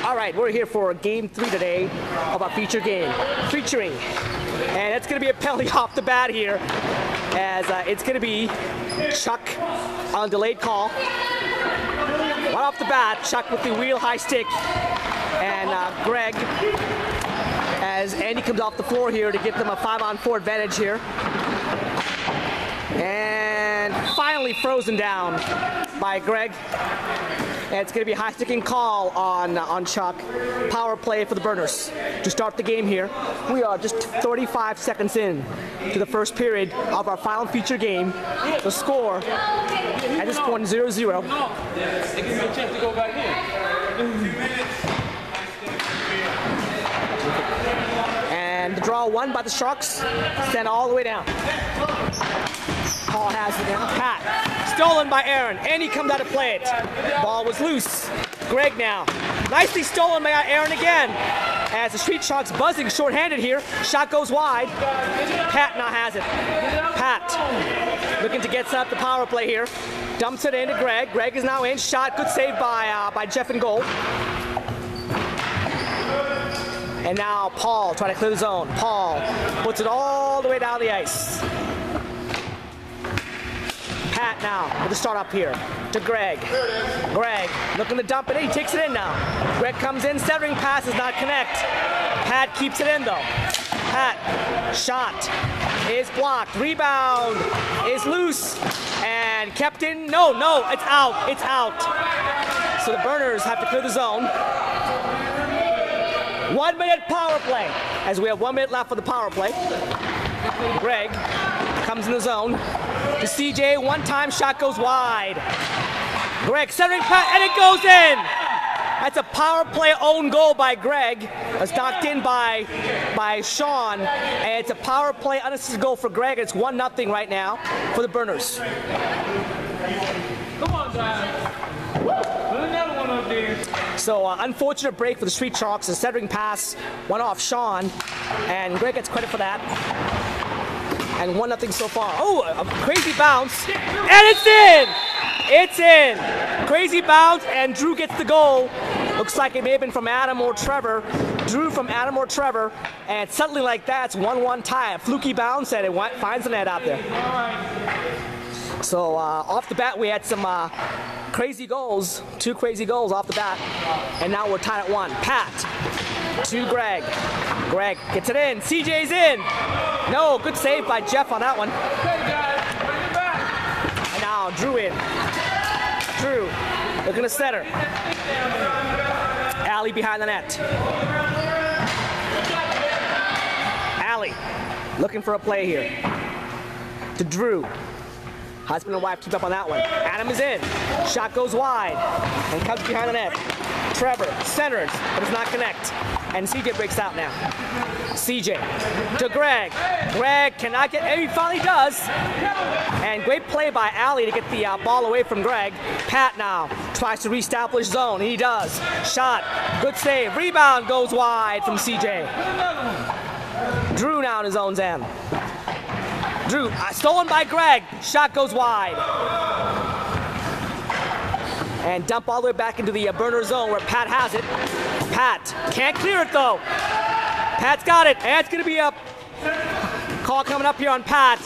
All right, we're here for Game 3 today of our feature game, featuring, and it's going to be a penalty off the bat here, as it's going to be Chuck on delayed call. Right off the bat, Chuck with the wheel high stick, and Greg, as Andy comes off the floor here to get them a 5-on-4 advantage here. And finally frozen down by Greg. And it's going to be a high sticking call on Chuck. Power play for the Burners to start the game here. We are just 35 seconds in to the first period of our final feature game. The score at this point 0-0. They give me a chance to go back in. And the draw won by the Sharks. Sent all the way down. Paul has it now. Pat, stolen by Aaron. And he comes out to play it. Ball was loose. Greg now. Nicely stolen by Aaron again. As the Streetsharks buzzing short-handed here. Shot goes wide. Pat now has it. Pat looking to get set up the power play here. Dumps it into Greg. Greg is now in. Shot. Good save by Jeff in goal. And now Paul trying to clear the zone. Paul puts it all the way down the ice. Pat now with the start up here to Greg. Greg looking to dump it in. He takes it in now. Greg comes in. Centering pass does not connect. Pat keeps it in though. Pat shot is blocked. Rebound is loose and kept in. No, it's out. It's out. So the Burners have to clear the zone. 1 minute power play. As we have 1 minute left for the power play. Greg comes in the zone to CJ. One-time shot goes wide. Greg centering pass, and it goes in. That's a power play own goal by Greg. It's knocked in by Sean, and it's a power play unassisted goal for Greg. It's 1-0 right now for the Burners. Come on, guys. Put another one up there. So unfortunate break for the Streetsharks. The centering pass went off Sean, and Greg gets credit for that. And 1-0 so far. Oh, a crazy bounce, and it's in! It's in! Crazy bounce, and Drew gets the goal. Looks like it may have been from Adam or Trevor. Drew from Adam or Trevor, and suddenly like that, it's 1-1 tie. A fluky bounce, and it finds the net out there. So off the bat, we had some crazy goals, 2 crazy goals off the bat, and now we're tied at 1. Pat to Greg. Greg gets it in. CJ's in. No, good save by Jeff on that one. And now Drew in. Drew looking to center. Allie behind the net. Allie looking for a play here. To Drew. Husband and wife keep up on that one. Adam is in. Shot goes wide and comes behind the net. Trevor centers, but does not connect. And CJ breaks out now. CJ to Greg. Greg cannot get, and he finally does. And great play by Allie to get the ball away from Greg. Pat now tries to reestablish zone, and he does. Shot, good save. Rebound goes wide from CJ. Drew now in his own end. Drew, stolen by Greg. Shot goes wide. And dump all the way back into the burner zone where Pat has it. Pat can't clear it though. Pat's got it, and it's going to be a call coming up here on Pat.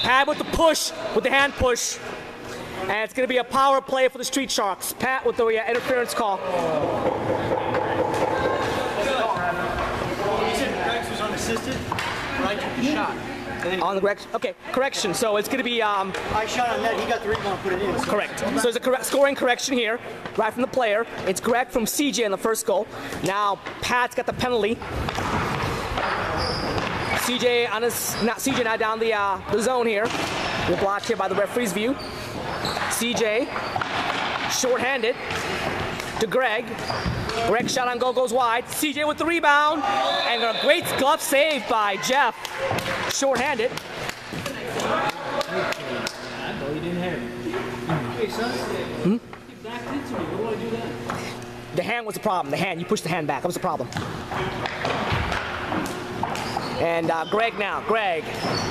Pat with the push, with the hand push. And it's going to be a power play for the Streetsharks. Pat with the interference call. You said Rex was unassisted, but I took the shot. On the correction, okay, correction. So it's going to be. I shot on net. He got the rebound, put it in. Correct. So there's a scoring correction here, right from the player. It's correct from CJ in the first goal. Now Pat's got the penalty. CJ on his, not CJ now down the zone here. We're blocked here by the referee's view. CJ, short-handed to Greg. Greg shot on goal goes wide. CJ with the rebound. And a great glove save by Jeff. Short-handed. I know you didn't have it. Hey, son. You backed into me. What do I do then? The hand was the problem. The hand. You pushed the hand back. That was the problem. And Greg now. Greg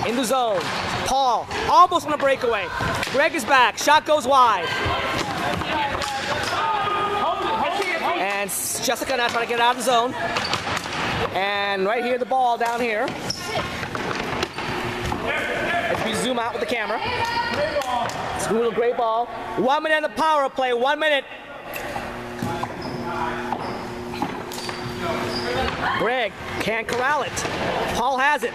in the zone. Paul almost on a breakaway. Greg is back. Shot goes wide. And Jessica now trying to get out of the zone. And right here, the ball down here. As we zoom out with the camera. It's a little great ball. 1 minute on the power play, 1 minute. Greg can't corral it. Paul has it.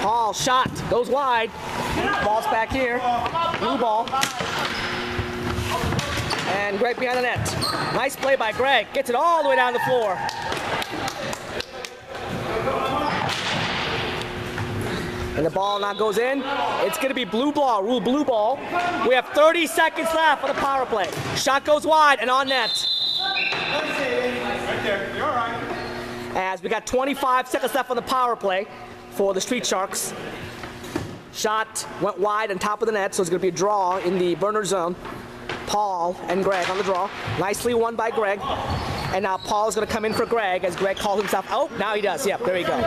Paul shot, goes wide. Ball's back here. Blue ball. And Greg behind the net. Nice play by Greg. Gets it all the way down the floor. And the ball now goes in. It's going to be blue ball, rule blue ball. We have 30 seconds left for the power play. Shot goes wide and on net. Right there. You're all right. As we got 25 seconds left on the power play for the Streetsharks. Shot went wide on top of the net, so it's going to be a draw in the burner zone. Paul and Greg on the draw. Nicely won by Greg. And now Paul's going to come in for Greg as Greg calls himself out. Now he does. Yep, there you go.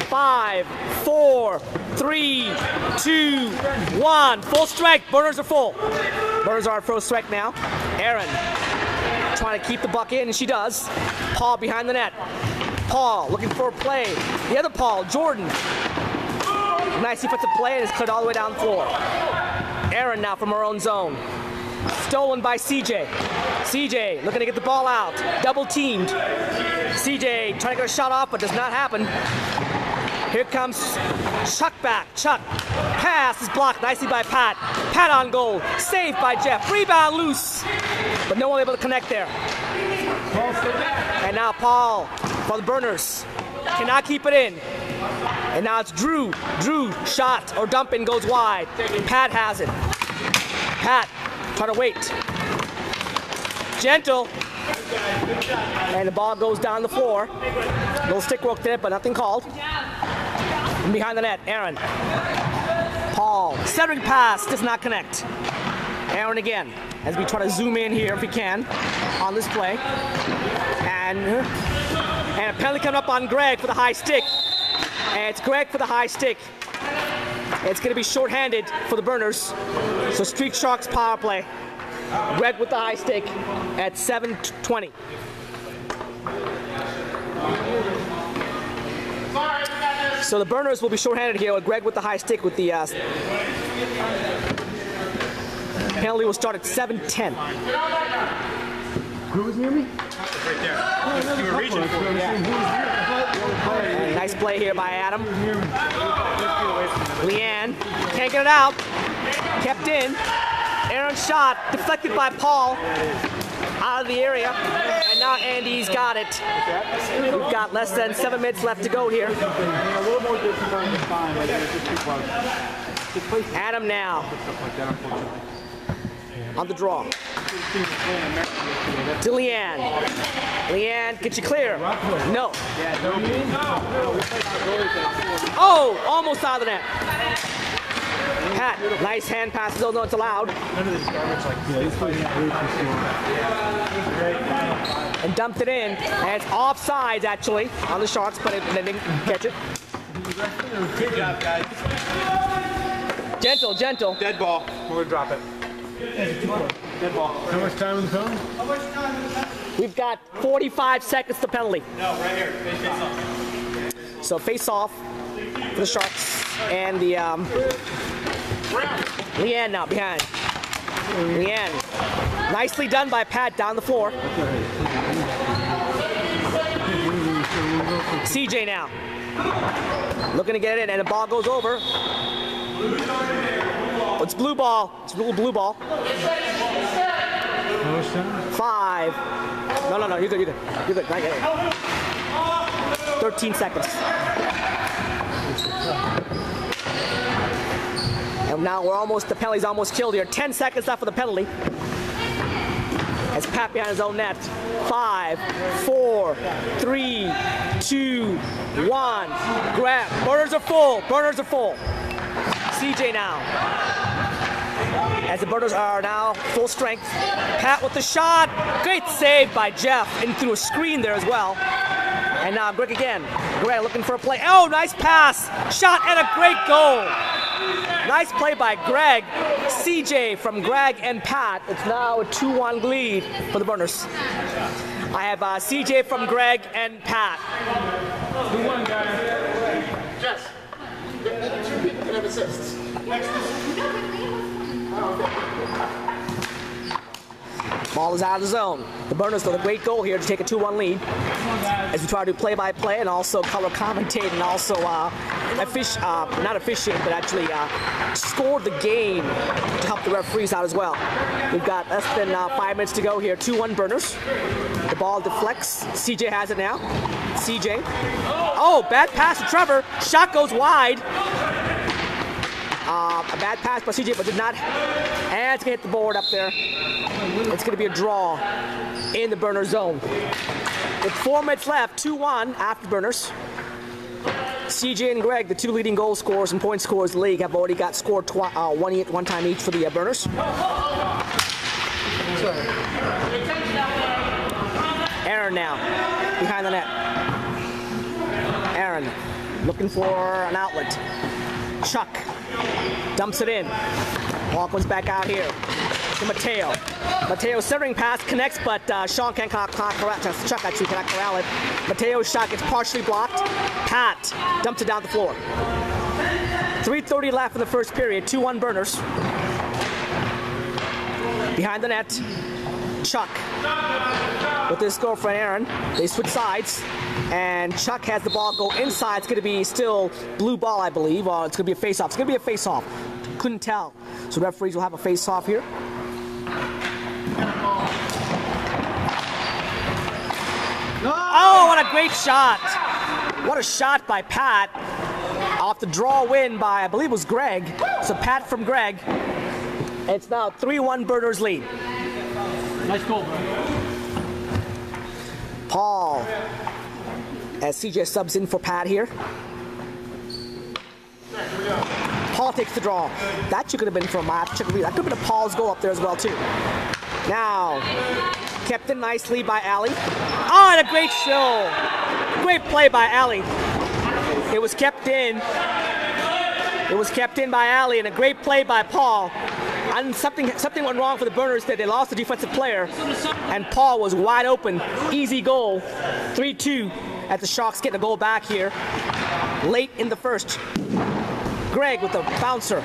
5, 4, 3, 2, 1. Full strength. Burners are full. Burners are at full strength now. Erin trying to keep the buck in, and she does. Paul behind the net. Paul looking for a play. The other Paul, Jordan. Nice defensive play, and it's cleared all the way down the floor. Erin now from her own zone. Stolen by CJ. CJ looking to get the ball out. Double teamed. CJ trying to get a shot off, but does not happen. Here comes Chuck back. Chuck. Pass is blocked nicely by Pat. Pat on goal. Saved by Jeff. Rebound loose. But no one able to connect there. And now Paul for the Burners. Cannot keep it in. And now it's Drew. Drew, shot or dump in goes wide. Pat has it. Pat, try to wait. Gentle. And the ball goes down the floor. Little stick work there, but nothing called. And behind the net, Erin. Paul, centering pass, does not connect. Erin again, as we try to zoom in here if we can on this play. And a penalty coming up on Greg for the high stick. And it's Greg for the high stick. It's going to be shorthanded for the Burners. So Streetsharks power play. Greg with the high stick at 7:20. So the Burners will be shorthanded here with Greg with the high stick with the penalty will start at 7:10. Who was near me? Right there. You were reaching for it. Yeah. Nice play here by Adam. Leanne can't get it out. Kept in. Aaron's shot deflected by Paul out of the area. And now Andy's got it. We've got less than 7 minutes left to go here. Adam now on the draw. To Leanne. Leanne, get you clear. No. Oh, almost out of the net. Pat, nice hand pass, don't know it's allowed. And dumped it in, and it's offsides actually on the Sharks, but they didn't catch it. Good job, guys. Gentle, gentle. Dead ball. We're gonna drop it. Dead ball. How much time in the penalty? We've got 45 seconds to penalty. No, right here. Face off. So face off for the Sharks and the Leanne now behind. Leanne, nicely done by Pat down the floor. CJ now, looking to get it in, and the ball goes over. It's blue ball. It's blue ball. 5. No, you're good. You're good. Not yet. 13 seconds. And now the penalty's almost killed here. 10 seconds left for the penalty. As Pat behind his own net. 5, 4, 3, 2, 1. Grab. Burners are full. CJ now. As the Burners are now full strength. Pat with the shot. Great save by Jeff. And through a screen there as well. And now Greg again. Greg looking for a play. Oh, nice pass. Shot and a great goal. Nice play by Greg. CJ from Greg and Pat. It's now a 2-1 lead for the Burners. I have CJ from Greg and Pat. 2-1, guys. Jess, the other 2 people can have assists. Ball is out of the zone. The Burners with a great goal here to take a 2-1 lead. As we try to do play-by-play and also color commentate and also not officiate, but actually score the game to help the referees out as well. We've got less than 5 minutes to go here. 2-1 Burners. The ball deflects. CJ has it now. CJ. Oh, bad pass to Trevor. Shot goes wide. A bad pass by CJ, but did not. And it's going to hit the board up there. It's going to be a draw in the Burner zone. With 4 minutes left, 2-1 Afterburners. CJ and Greg, the 2 leading goal scorers and point scorers in the league, have already got scored one time each for the Burners. Aaron now, behind the net. Aaron looking for an outlet. Chuck dumps it in. Ball comes back out here to Mateo. Mateo's centering pass connects, but Sean cannot corral it. Chuck actually cannot corral it. Mateo's shot gets partially blocked. Pat dumps it down the floor. 3:30 left in the first period. 2-1 Burners. Behind the net, Chuck with his girlfriend Aaron. They switch sides, and Chuck has the ball go inside. It's going to be still blue ball, I believe. Or it's going to be a face-off. It's going to be a face-off. Couldn't tell. So referees will have a face-off here. Oh, what a great shot. What a shot by Pat. Off the draw win by, I believe it was Greg. So Pat from Greg. It's now 3-1 Burners lead. Nice goal, bro. Paul, as CJ subs in for Pat here. Paul takes the draw. That could have been from that could have been a Paul's goal up there as well too. Now, kept in nicely by Ali. Oh, and a great show. Great play by Ali. It was kept in. It was kept in by Ali, and a great play by Paul. And something went wrong for the Burners that they lost the defensive player, and Paul was wide open. Easy goal. 3-2 at the Sharks getting a goal back here late in the first. Greg with the bouncer.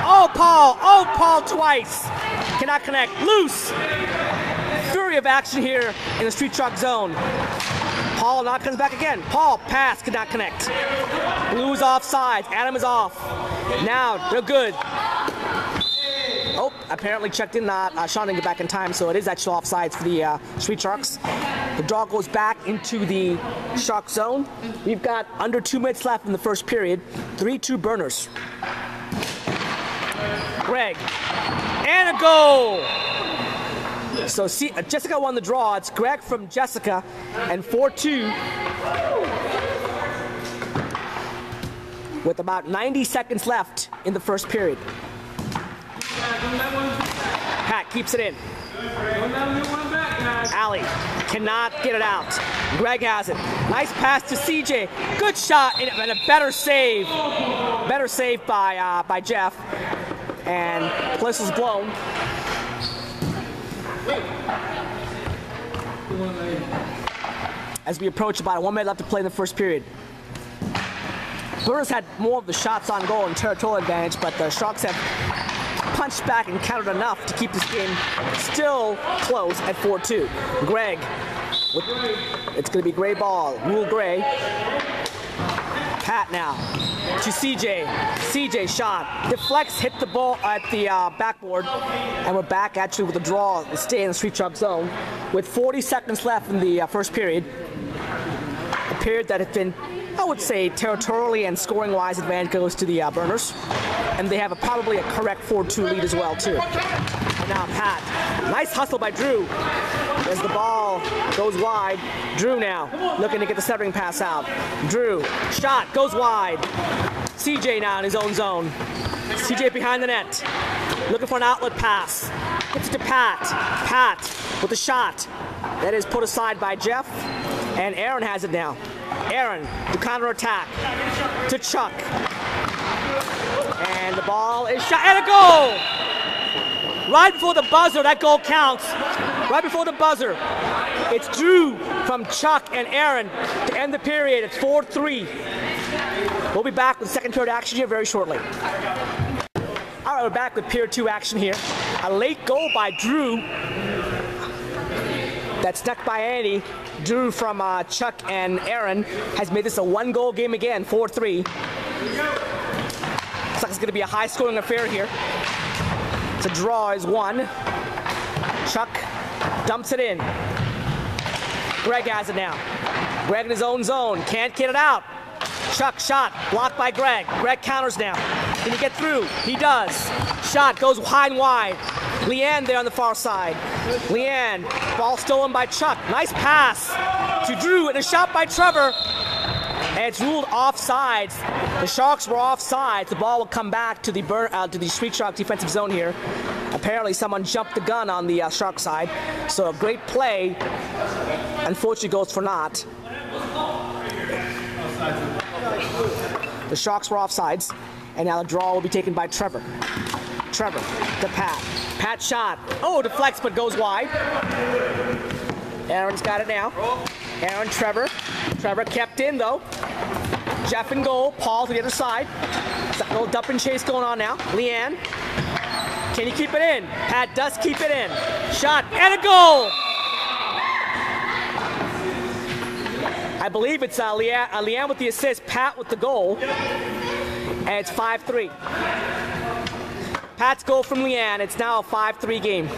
Oh, Paul twice. Cannot connect. Loose. Fury of action here in the Streetsharks zone. Paul now comes back again. Paul pass, could not connect. Blues offside. Adam is off. Now they're good. Oh, apparently checked in. Sean didn't get back in time, so it is actually offsides for the Streetsharks. The draw goes back into the Shark zone. We've got under 2 minutes left in the first period. 3-2 Burners. Greg. And a goal! So Jessica won the draw. It's Greg from Jessica, and 4-2 with about 90 seconds left in the first period. Pat keeps it in. Ali cannot get it out. Greg has it. Nice pass to CJ. Good shot and a better save. Better save by Jeff. And the whistle's blown. As we approach about 1 minute left to play in the first period. Burners had more of the shots on goal and territorial advantage, but the Sharks have punched back and countered enough to keep this game still close at 4-2. Greg, it's going to be Gray ball. Rule Gray. Pat now to CJ. CJ shot. Deflects, hit the ball at the backboard. And we're back actually with a draw to stay in the Streetsharks zone. With 40 seconds left in the first period. A period that has been, I would say, territorially and scoring-wise advantage goes to the Burners. And they have probably a correct 4-2 lead as well, too. And now Pat. Nice hustle by Drew. As the ball goes wide. Drew now looking to get the centering pass out. Drew, shot, goes wide. CJ now in his own zone. CJ behind the net. Looking for an outlet pass. Gets it to Pat. Pat with the shot. That is put aside by Jeff. And Aaron has it now. Aaron to counterattack. To Chuck. And the ball is shot, and a goal! Right before the buzzer, that goal counts. Right before the buzzer. It's Drew from Chuck and Aaron to end the period. It's 4-3. We'll be back with second period action here very shortly. All right, we're back with period 2 action here. A late goal by Drew. That's snuck by Andy. Drew from Chuck and Aaron has made this a 1-goal game again, 4-3. Looks like it's going to be a high-scoring affair here. The draw is 1. Chuck dumps it in. Greg has it now. Greg in his own zone. Can't get it out. Chuck shot. Blocked by Greg. Greg counters now. Can he get through? He does. Shot goes high and wide. Leanne there on the far side. Leanne. Ball stolen by Chuck. Nice pass to Drew and a shot by Trevor. And it's ruled offsides. The Sharks were offsides. The ball will come back to the Streetsharks defensive zone here. Apparently someone jumped the gun on the Shark side. So a great play, unfortunately, goes for naught. The Sharks were offsides. And now the draw will be taken by Trevor. Trevor to Pat. Pat shot. Oh, deflects but goes wide. Aaron's got it now. Aaron, Trevor. Trevor kept in though. Jeff in goal. Paul to the other side. There's a little dump and chase going on now. Leanne. Can he keep it in? Pat does keep it in. Shot and a goal! I believe it's Leanne with the assist, Pat with the goal. And it's 5-3. Pat's goal from Leanne. It's now a 5-3 game.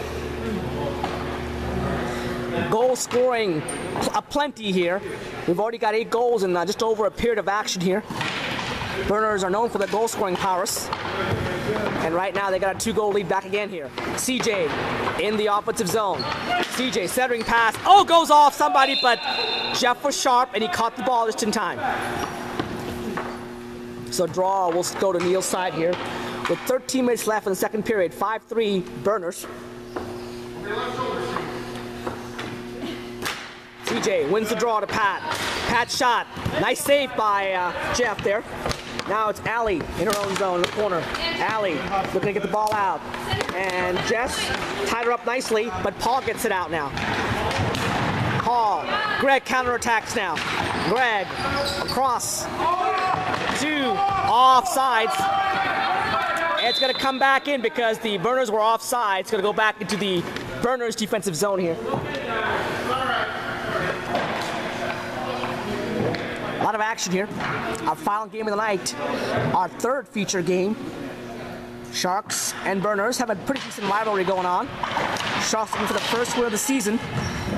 Goal scoring aplenty here. We've already got 8 goals in just over a period of action here. Burners are known for their goal scoring prowess. And right now they got a 2-goal lead back again here. CJ in the offensive zone. CJ centering pass. Oh, goes off somebody, but Jeff was sharp and he caught the ball just in time. So draw will go to Neil's side here. With 13 minutes left in the second period. 5-3 Burners. CJ wins the draw to Pat. Pat shot. Nice save by Jeff there. Now it's Allie in her own zone in the corner. Allie looking to get the ball out. And Jess tied her up nicely, but Paul gets it out now. Paul. Greg counterattacks now. Greg across to offsides. And it's going to come back in because the Burners were offside. It's going to go back into the Burners defensive zone here. A lot of action here. Our final game of the night, our third feature game. Sharks and Burners have a pretty decent rivalry going on. Sharks looking for the first win of the season.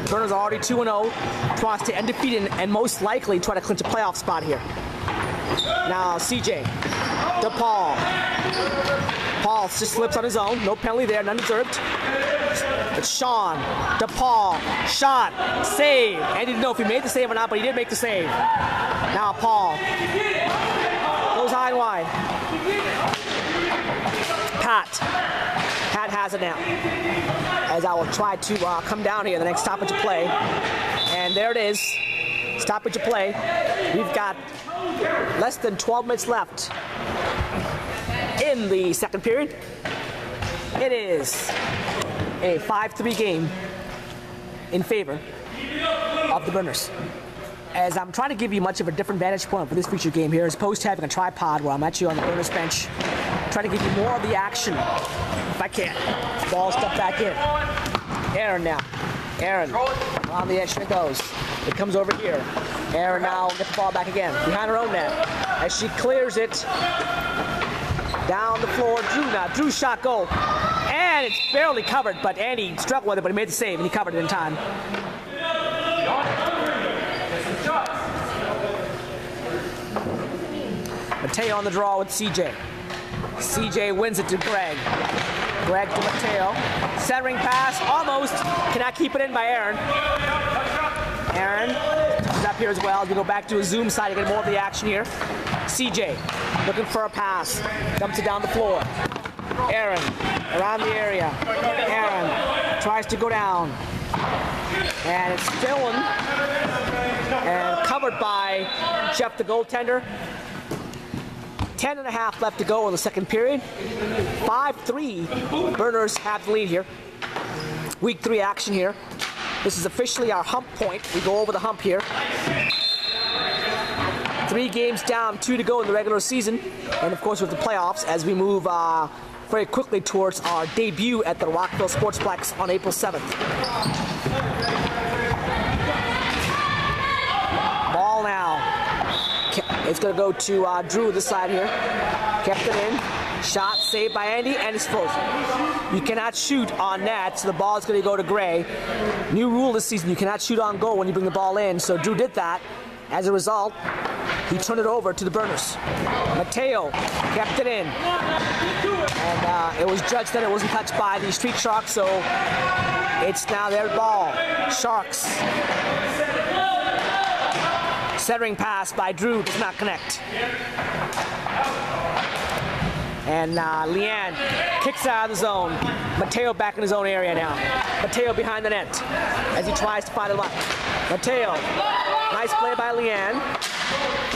Burners are already 2-0. Try to stay undefeated and most likely try to clinch a playoff spot here. Now CJ to Paul. Paul just slips on his own. No penalty there, none deserved. It's Sean to Paul. Shot. Save. And he didn't know if he made the save or not, but he did make the save. Now Paul. Goes high and wide. Pat. Pat has it now. As I will try to come down here, the next stoppage of play. And there it is. Stoppage of play. We've got less than 12 minutes left in the second period. It is a 5-3 game in favor of the Burners. As I'm trying to give you much of a different vantage point for this feature game here, as opposed to having a tripod where I'm actually on the Burners bench, trying to give you more of the action if I can. Ball stuffed back in. Aaron now. Aaron on the edge, it goes. It comes over here. Aaron now gets the ball back again behind her own net as she clears it down the floor. Drew now. Drew shot goal. And it's barely covered, but Andy struggled with it, but he made the save and he covered it in time. Mateo on the draw with CJ. CJ wins it to Greg. Greg to Mateo. Centering pass, almost. Cannot keep it in by Aaron. Aaron is up here as well. As we go back to a zoom side to get more of the action here. CJ looking for a pass. Dumps it down the floor. Aaron around the area. Aaron tries to go down. And it's stolen. And covered by Jeff the goaltender. 10.5 left to go in the second period. 5-3. Burners have the lead here. Week 3 action here. This is officially our hump point. We go over the hump here. 3 games down, 2 to go in the regular season. And of course with the playoffs as we move very quickly towards our debut at the Rockville Sportsplex on April 7th. Ball now. It's going to go to Drew this side here. Kept it in. Shot saved by Andy, and it's frozen. You cannot shoot on net, so the ball is going to go to Gray. New rule this season, you cannot shoot on goal when you bring the ball in, so Drew did that. As a result, he turned it over to the Burners. Mateo kept it in. And it was judged that it wasn't touched by the Streetsharks, so it's now their ball. Sharks. Centering pass by Drew does not connect. And Leanne kicks out of the zone. Mateo back in his own area now. Mateo behind the net as he tries to find the line. Mateo, nice play by Leanne.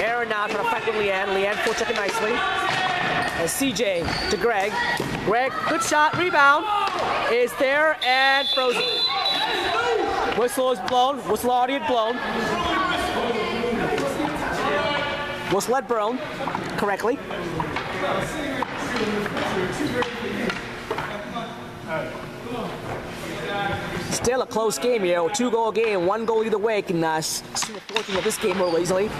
Aaron now trying to fight with Leanne. Leanne forechecking nicely. And CJ to Greg. Greg, good shot, rebound is there and frozen. Whistle is blown. Whistle already had blown. Whistle had blown correctly. Still a close game here. 2-goal game, 1 goal either way can see the fortune of this game real easily.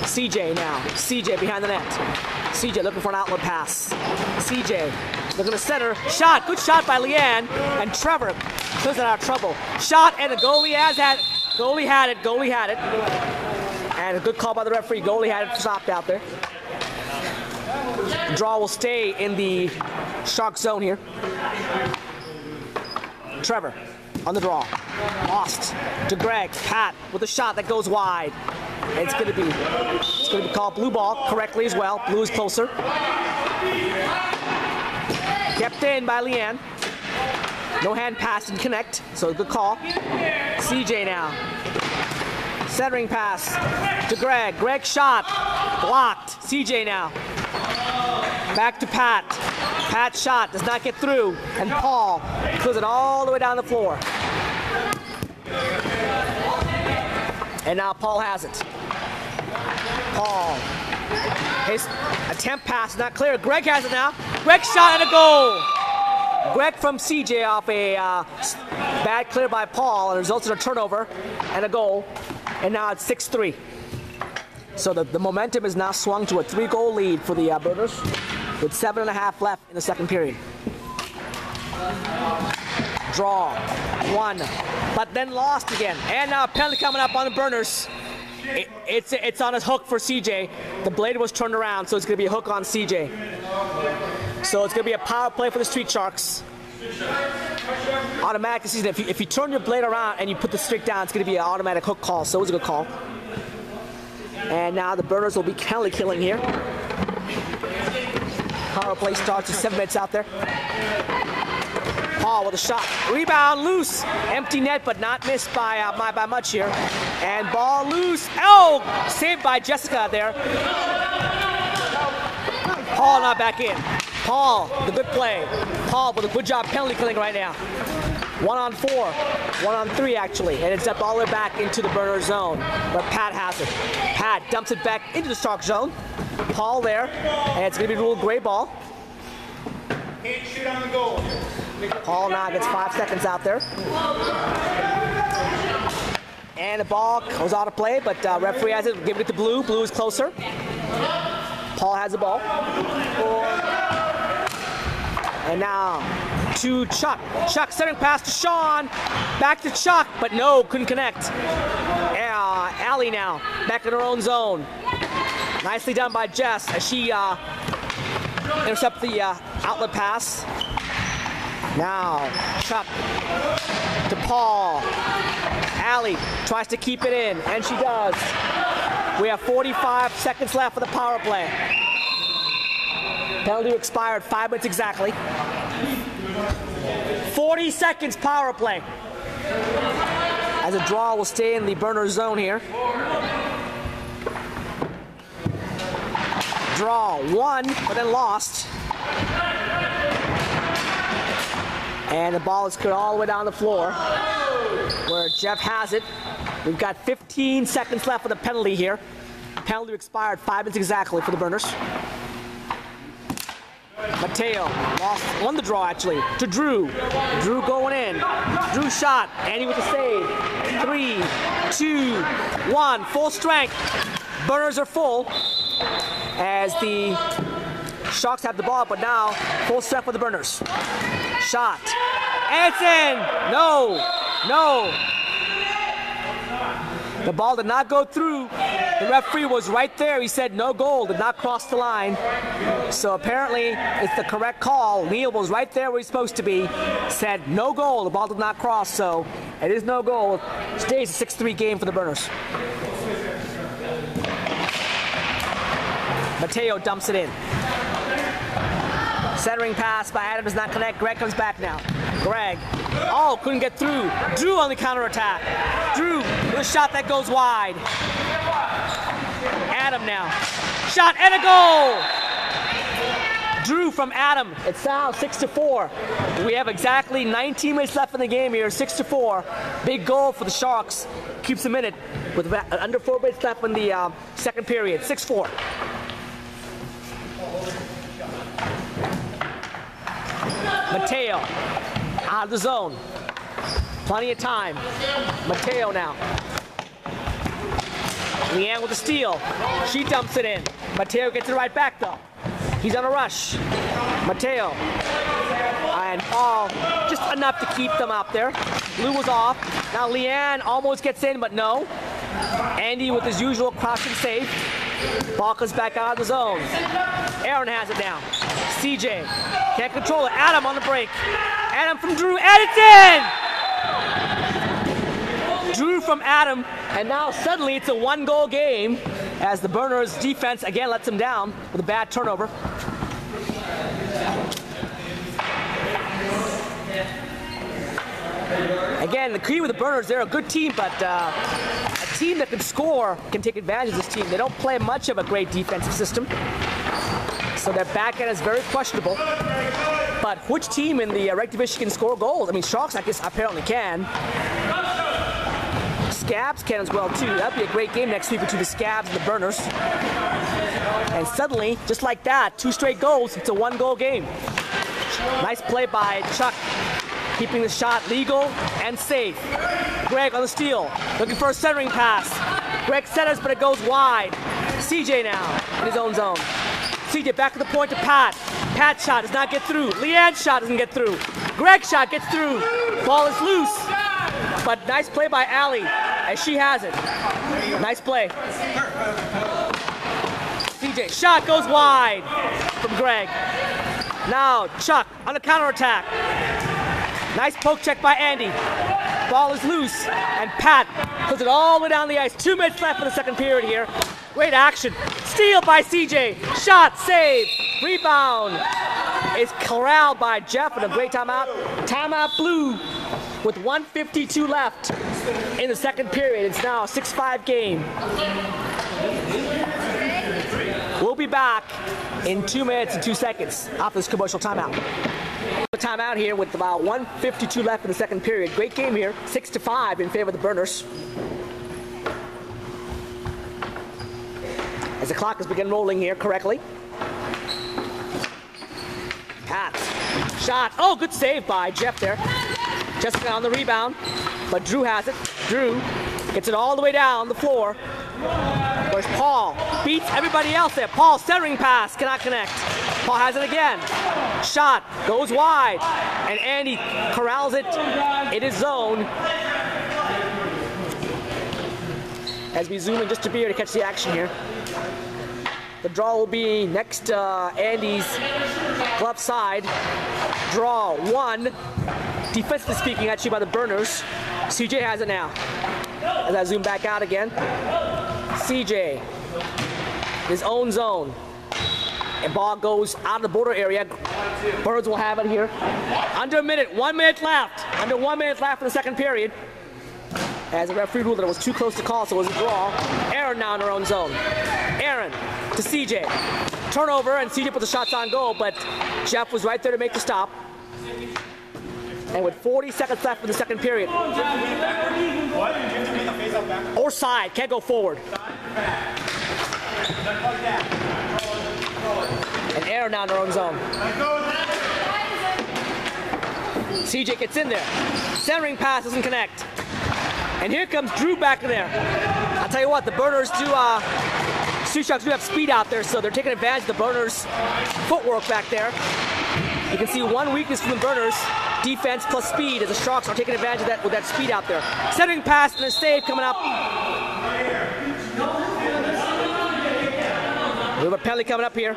CJ now. CJ behind the net. CJ looking for an outlet pass. CJ looking to center. Shot. Good shot by Leanne. And Trevor clears it out of trouble. Shot and the goalie has had it. Goalie had it. Goalie had it. And a good call by the referee. Goalie had it stopped out there. Draw will stay in the Shark zone here. Trevor on the draw. Lost to Greg. Pat with a shot that goes wide. It's going to be called blue ball correctly as well. Blue is closer. Kept in by Leanne. No hand pass and connect, so good call. CJ now. Centering pass to Greg. Greg shot. Blocked. CJ now. Back to Pat. Pat shot. Does not get through. And Paul clears it all the way down the floor. And now Paul has it. Paul. His attempt pass is not clear. Greg has it now. Greg shot and a goal. Greg from CJ off a bad clear by Paul and results in a turnover and a goal. And now it's 6-3. So the momentum is now swung to a 3-goal lead for the Burners with 7.5 left in the second period. Draw. 1. But then lost again. And now a penalty coming up on the Burners. It's on his hook for CJ. The blade was turned around, so it's going to be a hook on CJ. So it's going to be a power play for the Streetsharks. Automatic decision. If you turn your blade around and you put the stick down, it's going to be an automatic hook call, so it was a good call. And now the Burners will be penalty killing here. Power play starts with 7 minutes out there. Paul with a shot. Rebound loose. Empty net, but not missed by much here. And ball loose. Oh! Saved by Jessica there. Paul not back in. Paul, the good play. Paul with a good job penalty killing right now. 1-on-4. 1-on-3 actually. And it's up all the way back into the Burner zone. But Pat has it. Pat dumps it back into the Shark zone. Paul there. And it's going to be ruled gray ball. Can't shoot on the goal. Paul now gets 5 seconds out there. And the ball goes out of play, but referee has it. Give it to Blue. Blue is closer. Paul has the ball. And now to Chuck. Chuck centering pass to Sean. Back to Chuck, but no, couldn't connect. Allie now back in her own zone. Nicely done by Jess as she intercepts the outlet pass. Now Chuck to Paul. Allie tries to keep it in, and she does. We have 45 seconds left for the power play. Penalty expired 5 minutes exactly. 40 seconds power play. As a draw will stay in the Burner zone here. Draw, won, but then lost. And the ball is cleared all the way down the floor where Jeff has it. We've got 15 seconds left for the penalty here. Penalty expired 5 minutes exactly for the Burners. Mateo won the draw actually to Drew. Drew going in. Drew shot. Andy with the save. 3, 2, 1. Full strength. Burners are full as the Sharks have the ball, but now full strength for the Burners. Shot. And it's in. No. The ball did not go through. The referee was right there. He said no goal, did not cross the line. So apparently it's the correct call. Neil was right there where he's supposed to be. Said no goal, the ball did not cross, so it is no goal. Stays a 6-3 game for the Burners. Mateo dumps it in. Centering pass by Adam does not connect. Greg comes back now. Greg. Oh, couldn't get through. Drew on the counterattack. Drew with a shot that goes wide. Adam now. Shot and a goal! Drew from Adam. It's now 6-4. We have exactly 19 minutes left in the game here. 6-4. Big goal for the Sharks. Keeps them in it with under 4 minutes left in the second period. 6-4. Mateo out of the zone. Plenty of time. Mateo now. Leanne with the steal. She dumps it in. Mateo gets it right back though. He's on a rush. Mateo. And Paul just enough to keep them out there. Lou was off. Now Leanne almost gets in, but no. Andy with his usual crouching save. Ball comes back out of the zone. Aaron has it now. CJ can't control it. Adam on the break. Adam from Drew, and it's in! Drew from Adam, and now suddenly it's a 1-goal game as the Burners defense again lets them down with a bad turnover. Again, the key with the Burners, they're a good team, but a team that can score can take advantage of this team. They don't play much of a great defensive system, so their back end is very questionable. But which team in the regular division can score goals? I mean, Sharks, I guess, apparently can. Scabs can as well, too. That'd be a great game next week between the Scabs and the Burners. And suddenly, just like that, 2 straight goals, it's a 1-goal game. Nice play by Chuck, keeping the shot legal and safe. Greg on the steal, looking for a centering pass. Greg centers, but it goes wide. CJ now in his own zone. CJ back to the point to Pat. Pat's shot does not get through. Leanne's shot doesn't get through. Greg's shot gets through. Ball is loose. But nice play by Allie as she has it. Nice play. CJ, shot goes wide from Greg. Now Chuck on the counterattack. Nice poke check by Andy. Ball is loose, and Pat puts it all the way down the ice. 2 minutes left in the second period here. Great action. Steal by CJ. Shot, save, rebound. Is corralled by Jeff and a great timeout. Timeout Blue with 1:52 left in the second period. It's now a 6-5 game. We'll be back in 2 minutes and 2 seconds after this commercial timeout. Timeout here with about 1:52 left in the second period. Great game here, 6-5 in favor of the Burners. As the clock has begun rolling here correctly. Pat, shot. Oh, good save by Jeff there. Jessica on the rebound, but Drew has it. Drew gets it all the way down the floor. Where's Paul? Beats everybody else there. Paul centering pass, cannot connect. Paul has it again. Shot goes wide, and Andy corrals it in his zone. As we zoom in just a bit to catch the action here. The draw will be next Andy's glove side. Draw 1. Defensively speaking, actually by the Burners. CJ has it now. As I zoom back out again. CJ, his own zone. And ball goes out of the border area. Birds will have it here. Under a minute, 1 minute left. Under 1 minute left in the second period. As the referee ruled that it was too close to call, so it was a draw. Aaron now in her own zone. Aaron to CJ. Turnover, and CJ put the shots on goal, but Jeff was right there to make the stop. And with 40 seconds left in the second period. Or side, can't go forward. An error now in their own zone. CJ gets in there. Centering pass doesn't connect. And here comes Drew back in there. I'll tell you what, the Burners do, Streetsharks do have speed out there, so they're taking advantage of the Burners' footwork back there. You can see one weakness from the Burners, defense plus speed, as the Sharks are taking advantage of that with that speed out there. Centering pass and a save coming up. We have a penalty coming up here.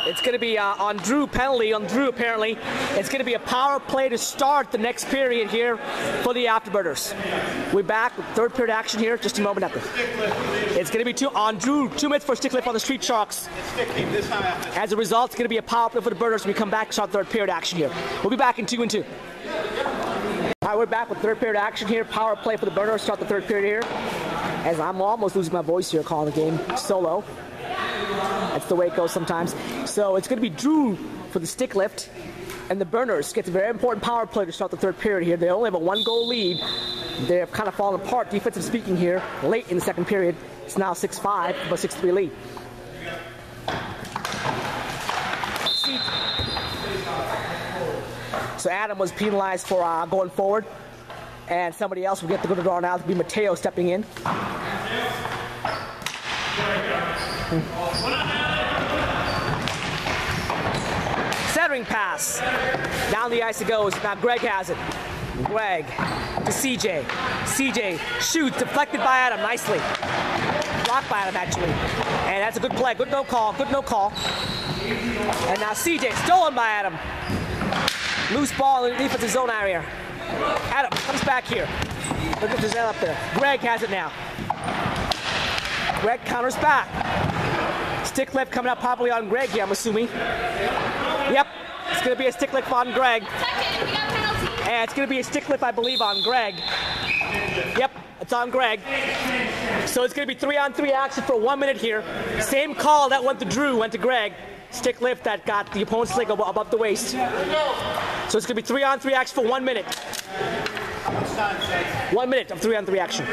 It's going to be on Drew, penalty on Drew apparently. It's going to be a power play to start the next period here for the Afterburners. We're back with third period action here, just a moment after. It's going to be on Drew, 2 minutes for stick lift on the Streetsharks. As a result, it's going to be a power play for the Burners when we come back to start third period action here. We'll be back in 2 and 2. All right, we're back with third period action here. Power play for the Burners, start the third period here. As I'm almost losing my voice here calling the game solo. That's the way it goes sometimes. So it's going to be Drew for the stick lift, and the Burners get a very important power play to start the third period here. They only have a 1-goal lead. They have kind of fallen apart, defensive speaking here, late in the second period. It's now 6-5, but 6-3 lead. So Adam was penalized for going forward, and somebody else will get to go to draw now. It'll be Mateo stepping in. Centering pass. Down the ice it goes. Now Greg has it. Greg to CJ. CJ shoots, deflected by Adam nicely. Blocked by Adam actually. And that's a good play. Good no call. Good no call. And now CJ stolen by Adam. Loose ball in the defensive zone area. Adam comes back here. Look at Giselle up there. Greg has it now. Greg counters back. Stick lift coming up probably on Greg here, I'm assuming. Yep, it's going to be a stick lift on Greg. And it's going to be a stick lift, I believe, on Greg. Yep, it's on Greg. So it's going to be 3-on-3 action for 1 minute here. Same call that went to Drew, went to Greg. Stick lift that got the opponent's leg above the waist. So it's going to be 3-on-3 action for 1 minute. 1 minute of 3-on-3 action.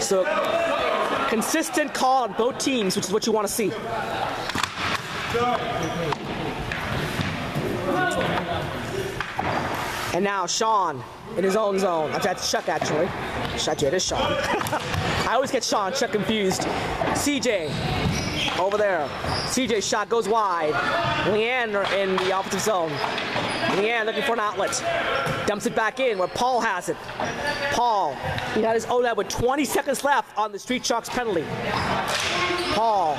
So consistent call on both teams, which is what you want to see. And now Sean in his own zone. That's Chuck actually. It is Sean. I always get Sean, Chuck confused. CJ over there. CJ's shot goes wide. Leanne in the offensive zone. Leanne looking for an outlet. Dumps it back in where Paul has it. Paul, he got his OLED with 20 seconds left on the Streetsharks penalty. Paul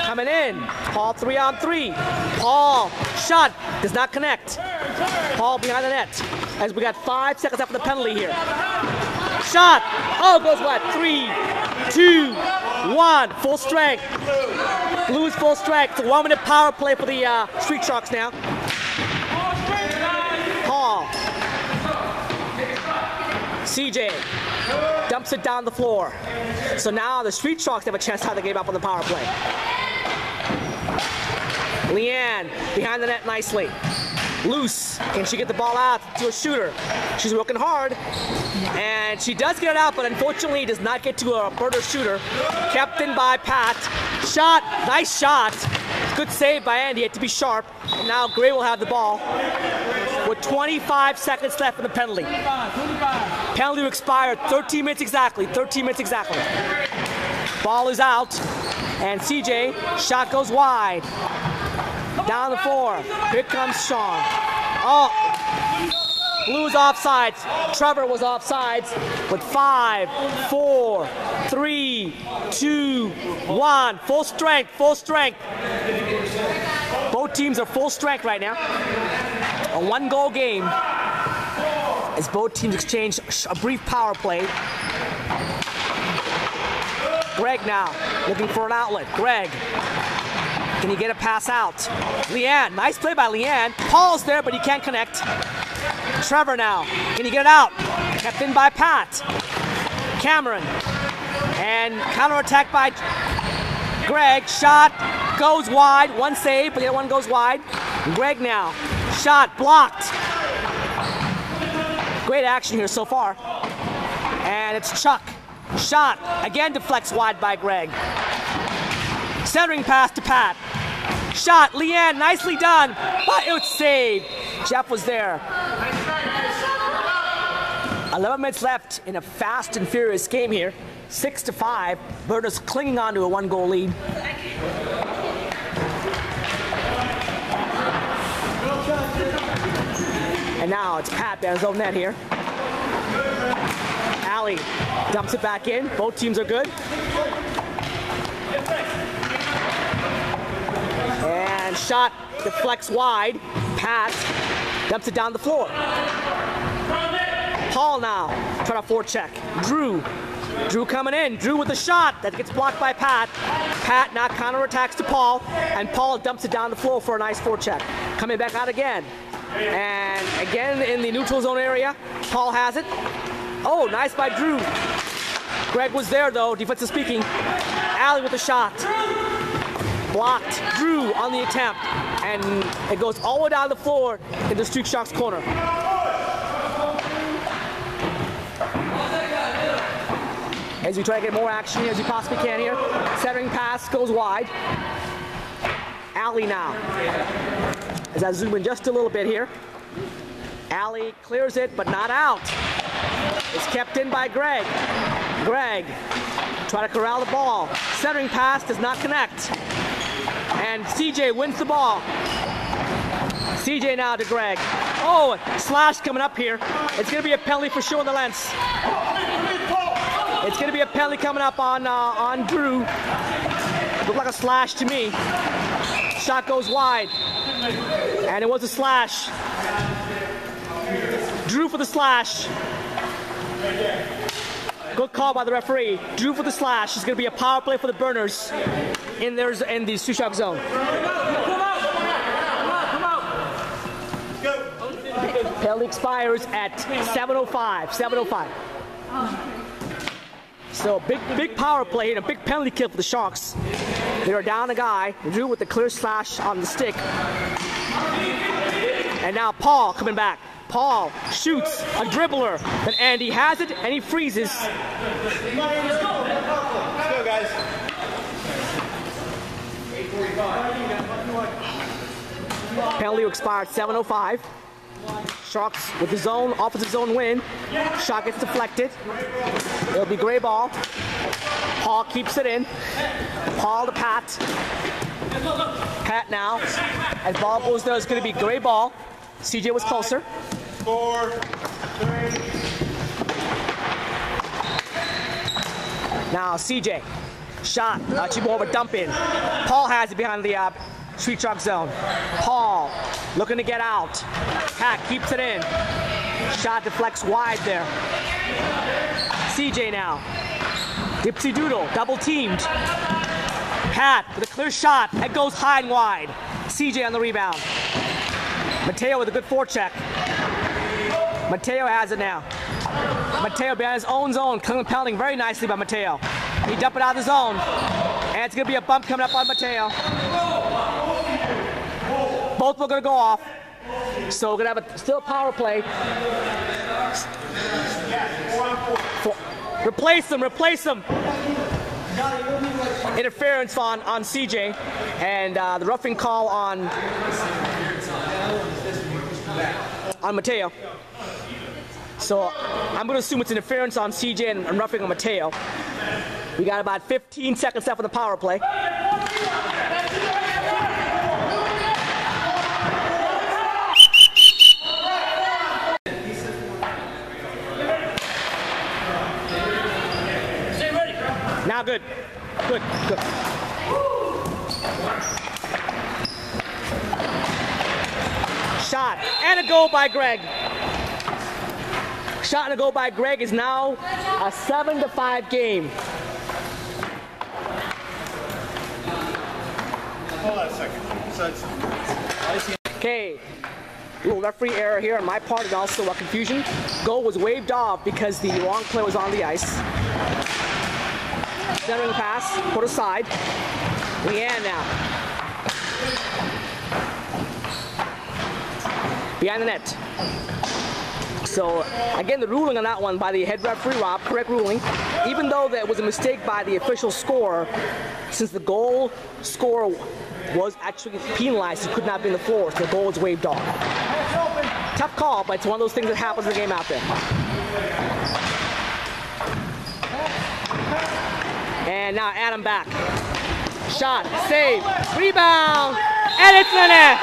coming in. Paul 3-on-3. Paul shot does not connect. Paul behind the net as we got 5 seconds after the penalty here. Shot. Oh, goes what? 3, 2, 1. Full strength. Blues full strength. It's a 1 minute power play for the Streetsharks now. Paul. CJ dumps it down the floor. So now the Streetsharks have a chance to tie the game up on the power play. Leanne behind the net nicely. Loose. Can she get the ball out to a shooter? She's working hard. And she does get it out, but unfortunately does not get to a Burner shooter. Kept in by Pat. Shot. Nice shot. Good save by Andy. Had to be sharp. And now Gray will have the ball with 25 seconds left in the penalty. 25. Penalty to expire 13 minutes exactly. 13 minutes exactly. Ball is out. And CJ, shot goes wide. Down the floor. Here comes Sean. Oh. Blues offsides. Trevor was offsides with 5, 4, 3, 2, 1. Full strength, full strength. Both teams are full strength right now. A 1-goal game as both teams exchange a brief power play. Greg now looking for an outlet. Greg. Can he get a pass out? Leanne, nice play by Leanne. Paul's there, but he can't connect. Trevor now, can he get it out? Kept in by Pat. Cameron. And counterattack by Greg. Shot goes wide. One save, but the other one goes wide. Greg now. Shot blocked. Great action here so far. And it's Chuck. Shot again deflects wide by Greg. Centering pass to Pat. Shot, Leanne, nicely done, but it was saved. Jeff was there. 11 minutes left in a fast and furious game here. 6-5. Burners clinging on to a 1-goal lead. And now it's Pat behind his own net here. Allie dumps it back in. Both teams are good. And shot deflects wide. Pat dumps it down the floor. Paul now trying to forecheck. Drew coming in. Drew with the shot that gets blocked by Pat. Pat now counterattacks to Paul, and Paul dumps it down the floor for a nice forecheck. Coming back out again. And again in the neutral zone area. Paul has it. Oh, nice by Drew. Greg was there though, defensive speaking. Allie with the shot. Blocked. Drew on the attempt. And it goes all the way down the floor in the Streetsharks corner. As we try to get more action here as we possibly can here. Centering pass goes wide. Allie now. As I zoom in just a little bit here. Allie clears it, but not out. It's kept in by Greg. Greg try to corral the ball. Centering pass does not connect. And CJ wins the ball. CJ now to Greg. Oh, slash coming up here. It's going to be a penalty for showing the lens. It's going to be a penalty coming up on Drew. Looked like a slash to me. Shot goes wide. And it was a slash. Drew for the slash. Good call by the referee. Drew for the slash. It's going to be a power play for the Burners in the Streetsharks zone. Penalty expires at 7:05. 7:05. So big power play and a big penalty kill for the Sharks. They are down a guy. Drew with the clear slash on the stick. And now Paul coming back. Paul shoots a dribbler, but Andy has it and he freezes. Let's go, guys. Penalty expired 7:05. Sharks with the zone, offensive zone win. Shot gets deflected. It'll be gray ball. Paul keeps it in. Paul to Pat. Pat now. As ball goes there, it's going to be gray ball. CJ was closer. 4, 3. Now CJ. Shot. Actually more of a dump in. Paul has it behind the Streetsharks zone. Paul looking to get out. Pat keeps it in. Shot deflects wide there. CJ now. Dipsy Doodle, double teamed. Pat with a clear shot. That goes high and wide. CJ on the rebound. Mateo with a good forecheck. Mateo has it now. Mateo behind his own zone. Coming pounding very nicely by Mateo. He dumped it out of the zone. And it's going to be a bump coming up on Mateo. Both are going to go off. So we're going to have still a power play. Replace him. Interference on CJ. And the roughing call on Mateo. So I'm going to assume it's interference on CJ and roughing on Mateo. We got about 15 seconds left on the power play. Now good. Good. Shot and a goal by Greg. Shot and a goal by Greg is now a 7-5 game. Hold on a second. Okay. Little referee error here on my part and also a confusion. Goal was waved off because the wrong player was on the ice. Centering pass, put aside. Leanne now. Behind the net. So, again, the ruling on that one by the head referee, Rob, correct ruling. Even though there was a mistake by the official scorer, since the goal scorer was actually penalized, he could not be in the floor, so the goal was waved off. Tough call, but it's one of those things that happens in the game out there. And now Adam back. Shot, save, rebound, and it's in the net.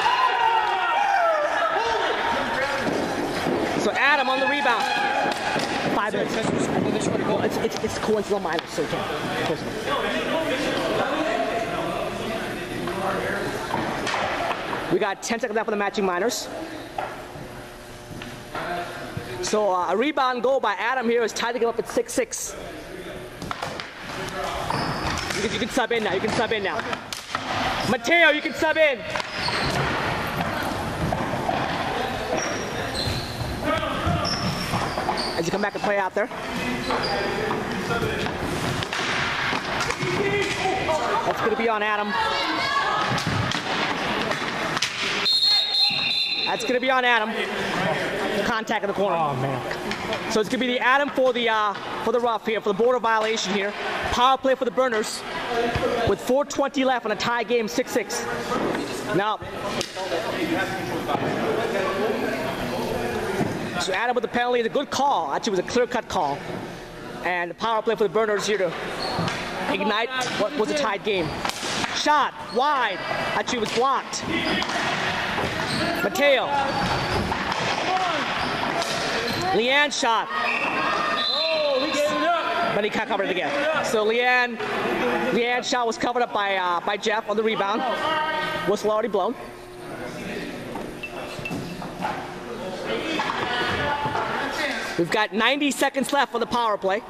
So Adam on the rebound. 5 minutes. It's coincidental minus, so you can't. We got 10 seconds left on the matching minors. So a rebound goal by Adam here is tied to get up at 6-6. You can sub in now. You can sub in now. Mateo, you can sub in. As you come back and play out there. That's going to be on Adam. That's going to be on Adam. Contact in the corner. Oh, man. So it's going to be the Adam for the rough here, for the border violation here. Power play for the Burners with 4:20 left on a tie game, 6-6. Now, so Adam with the penalty is a good call. Actually, it was a clear-cut call. And the power play for the Burners here to ignite what was a tied game. Shot, wide. Actually, it was blocked. Mateo. Leanne shot. But he can't cover it again. So Leanne's shot was covered up by Jeff on the rebound. Whistle already blown. We've got 90 seconds left on the power play.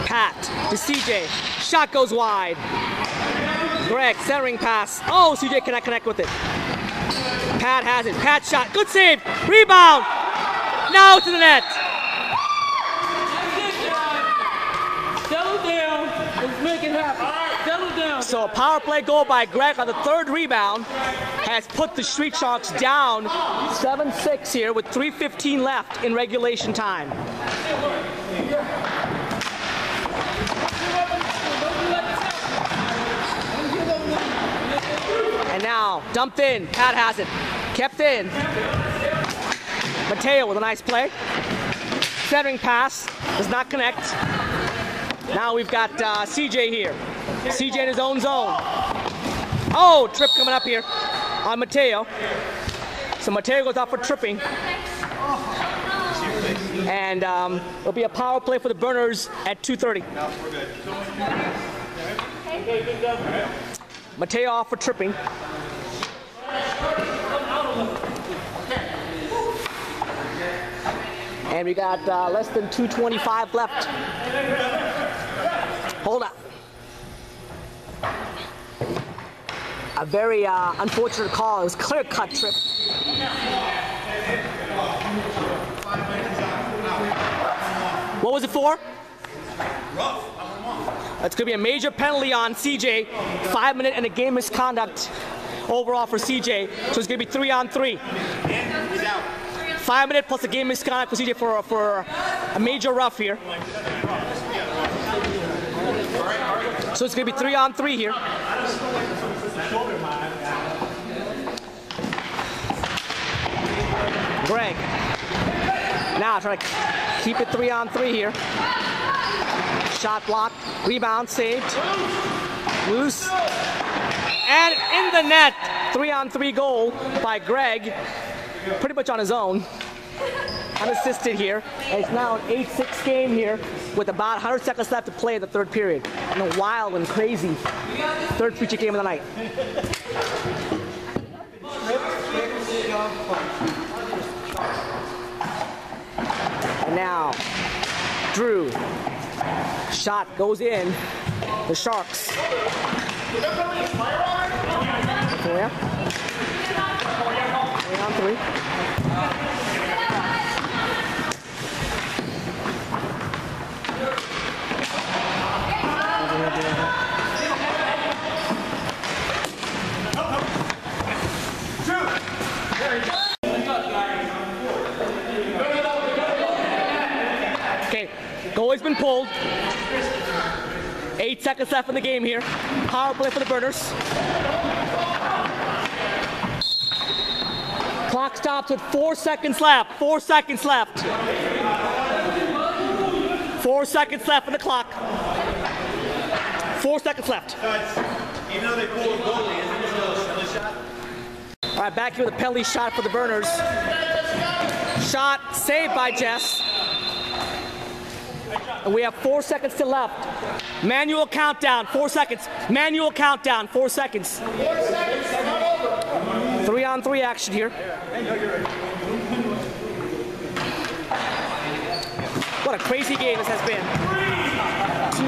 Pat to CJ. Shot goes wide. Greg, centering pass. Oh, CJ cannot connect with it. Pat has it. Pat shot. Good save. Rebound. Now to the net. Double down. Let's make it happen. Double down. So a power play goal by Greg on the third rebound has put the Streetsharks down 7-6 here with 3:15 left in regulation time. And now, dumped in. Pat has it. Kept in. Mateo with a nice play. Centering pass. Does not connect. Now we've got CJ here. CJ in his own zone. Oh, trip coming up here on Mateo. So Mateo goes out for tripping. And it'll be a power play for the Burners at 2:30. No, we're good. Mateo off for tripping. And we got less than 2:25 left. Hold up. A very unfortunate call. It was clear-cut trip. What was it for? That's going to be a major penalty on CJ. 5 minute and a game misconduct overall for CJ. So it's going to be 3-on-3. 5 minute plus a game misconduct for CJ for a major rough here. So it's going to be 3-on-3 here. Greg. Now trying to keep it 3-on-3 here. Shot blocked, rebound saved, loose, and in the net. 3-on-3 goal by Greg, pretty much on his own, unassisted here. And it's now an 8-6 game here with about 100 seconds left to play in the third period. And a wild and crazy third feature game of the night. And now, Drew. Shot goes in. The Sharks. Oh, yeah. 3-on-3. been pulled. 8 seconds left in the game here. Power play for the Burners. Clock stops with 4 seconds left. 4 seconds left. 4 seconds left on the clock. 4 seconds left. Even though they pulled a goalie, isn't it still a penalty shot? All right, back here with a penalty shot for the Burners. Shot saved by Jess. And we have 4 seconds still left. Manual countdown, 4 seconds. Manual countdown, 4 seconds. 3-on-3 action here. What a crazy game this has been. 2.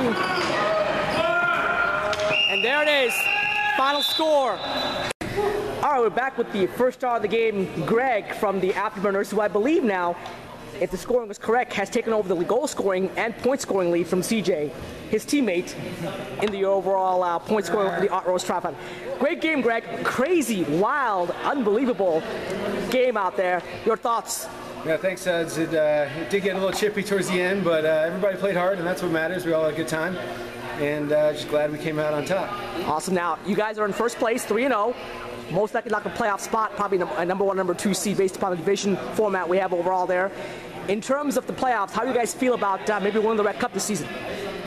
And there it is. Final score. All right, we're back with the first star of the game, Greg from the Afterburners, who I believe now, if the scoring was correct, has taken over the goal scoring and point scoring lead from CJ, his teammate, in the overall point scoring of the Art Rose Triathlon. Great game, Greg. Crazy, wild, unbelievable game out there. Your thoughts? Yeah, thanks, Suds. It did get a little chippy towards the end, but everybody played hard, and that's what matters. We all had a good time, and just glad we came out on top. Awesome. Now, you guys are in first place, 3-0. Most likely not a playoff spot, probably a number 1, number 2 seed based upon the division format we have overall there. In terms of the playoffs, how do you guys feel about maybe winning the Red Cup this season?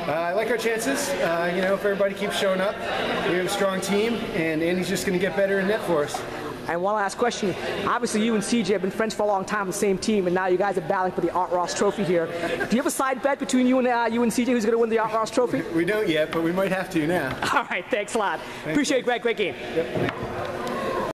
I like our chances. You know, if everybody keeps showing up, we have a strong team, and Andy's just going to get better in net for us. And one last question. Obviously, you and CJ have been friends for a long time on the same team, and now you guys are battling for the Art Ross Trophy here. Do you have a side bet between you and CJ who's going to win the Art Ross Trophy? We don't yet, but we might have to now. All right, thanks a lot. Appreciate it, Greg. Great game. Yep.